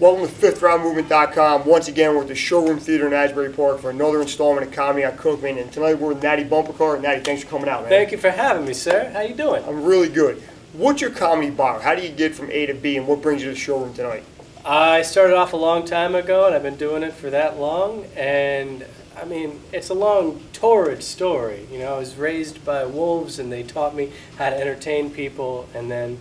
Welcome to FifthRoundMovement.com. Once again, we're at the Showroom Theater in Asbury Park for another installment of Comedy on Cookman. And tonight we're with Natty Bumpercar. Natty, thanks for coming out, man. Thank you for having me, sir. How you doing? I'm really good. What's your comedy bio? How do you get from A to B, and what brings you to the showroom tonight? I started off a long time ago, and I've been doing it for that long. And, I mean, it's a long, torrid story. You know, I was raised by wolves, and they taught me how to entertain people. And then,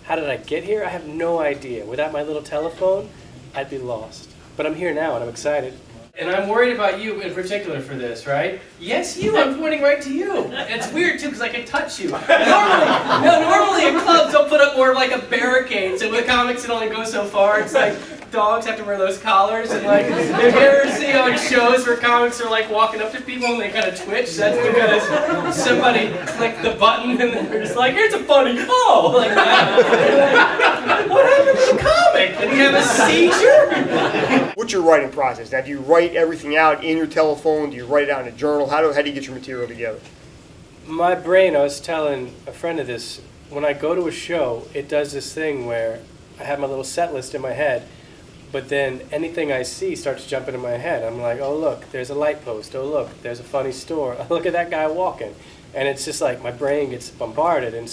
how did I get here? I have no idea. Without my little telephone, I'd be lost. But I'm here now, and I'm excited. And I'm worried about you in particular for this, right? Yes, you. I'm pointing right to you. And it's weird, too, because I can touch you. Normally at clubs, they'll put up more of like a barricade. So with comics, it only goes so far. It's like dogs have to wear those collars. And like, if you ever see on shows where comics are like walking up to people and they kind of twitch, that's because somebody clicked the button and then they're just like, here's a funny fall. Like that. What happened to the comic? Did he have a seizure? What's your writing process? Now, do you write everything out in your telephone? Do you write it out in a journal? How do you get your material together? My brain, I was telling a friend of this, when I go to a show, it does this thing where I have my little set list in my head, but then anything I see starts jumping in my head. I'm like, oh look, there's a light post. Oh look, there's a funny store. Oh, look at that guy walking. And it's just like my brain gets bombarded. And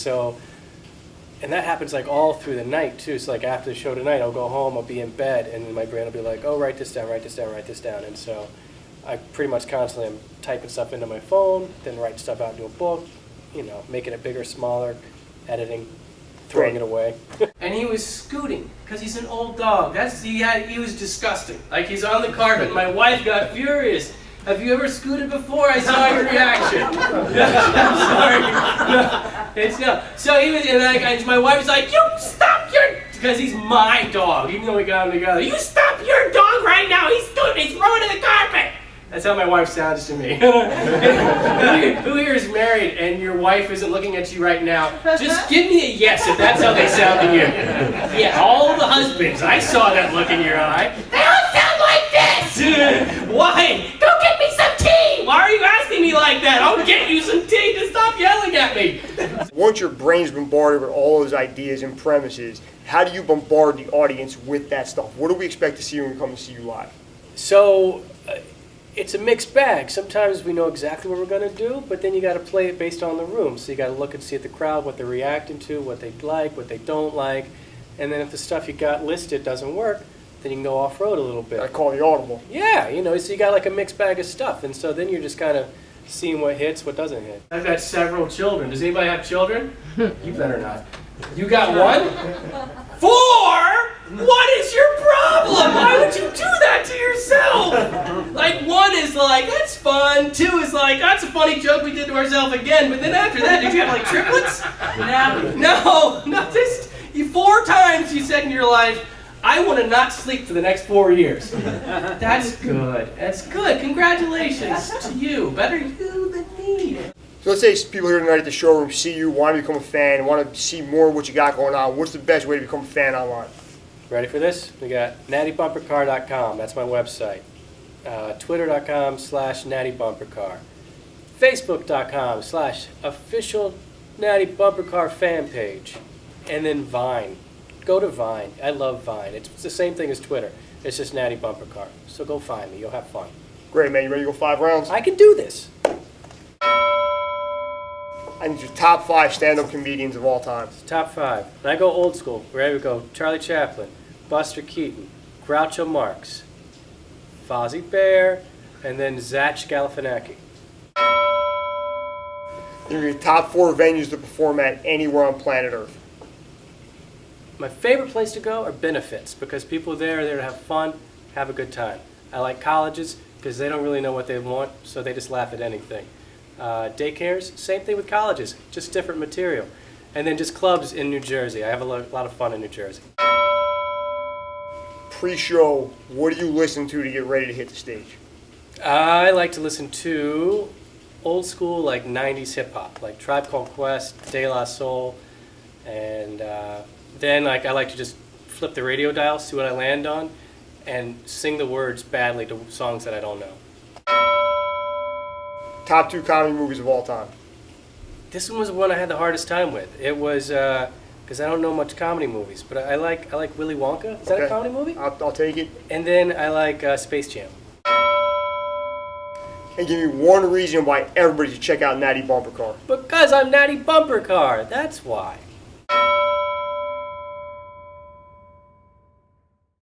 that happens like all through the night too. So like after the show tonight, I'll go home, I'll be in bed, and then my brain will be like, oh, write this down, write this down, write this down. And so I pretty much constantly am typing stuff into my phone, then writing stuff out into a book, you know, making it bigger, smaller, editing, throwing it away. And he was scooting, because he's an old dog. He was disgusting. Like, he's on the carpet, and my wife got furious. Have you ever scooted before? I saw your reaction. I'm sorry. No. So he was, and my wife was like, you stop because he's my dog, even though we got him together. You stop your dog right now. He's ruining the carpet. That's how my wife sounds to me. Who here is married and your wife isn't looking at you right now? Just give me a yes if that's how they sound to you. Yeah, all the husbands, I saw that look in your eye. They all sound like this! Why? Go get me some tea! Why are you asking me like that? I'll get you some tea. Just stop yelling at me. Once your brain's bombarded with all those ideas and premises, how do you bombard the audience with that stuff? What do we expect to see when we come to see you live? So, it's a mixed bag. Sometimes we know exactly what we're going to do, but then you got to play it based on the room. So you got to look and see at the crowd what they're reacting to, what they like, what they don't like. And then if the stuff you got listed doesn't work, then you can go off-road a little bit. I call the audible. Yeah, you know, so you got like a mixed bag of stuff. And so then you're just kind of seeing what hits, what doesn't hit. I've got several children. Does anybody have children? You better not. You got one? 4? What is your problem? Why would you do that to yourself? Like, 1 is like, that's fun. 2 is like, that's a funny joke we did to ourselves again. But then after that, did you have like triplets? No, just 4 times you said in your life, I want to not sleep for the next 4 years. That's good. That's good. Congratulations to you. Better you than me. So let's say people here tonight at the showroom see you, want to become a fan, want to see more of what you got going on. What's the best way to become a fan online? Ready for this? We got nattybumpercar.com. That's my website. Twitter.com/nattybumpercar. Facebook.com/official Natty Bumpercar fan page. And then Vine. Go to Vine. I love Vine. It's the same thing as Twitter. It's just Natty Bumpercar. So go find me. You'll have fun. Great, man. You ready to go 5 rounds? I can do this. I need your top 5 stand-up comedians of all time. Top 5. And I go old school. Ready to go? Charlie Chaplin, Buster Keaton, Groucho Marx, Fozzie Bear, and then Zach Galifianakis. Your top 4 venues to perform at anywhere on planet Earth. My favorite place to go are benefits because people there are there to have fun, have a good time. I like colleges because they don't really know what they want, so they just laugh at anything. Daycares, same thing with colleges, just different material. And then just clubs in New Jersey. I have a lot of fun in New Jersey. Pre-show, what do you listen to get ready to hit the stage? I like to listen to old school, like 90s hip-hop, like Tribe Called Quest, De La Soul, and then I like to just flip the radio dial, see what I land on, and sing the words badly to songs that I don't know. Top 2 comedy movies of all time. This one was the one I had the hardest time with. It was because I don't know much comedy movies, but I like Willy Wonka. Is that a comedy movie? I'll take it. And then I like Space Jam. And give me one reason why everybody should check out Natty Bumpercar. Because I'm Natty Bumpercar. That's why.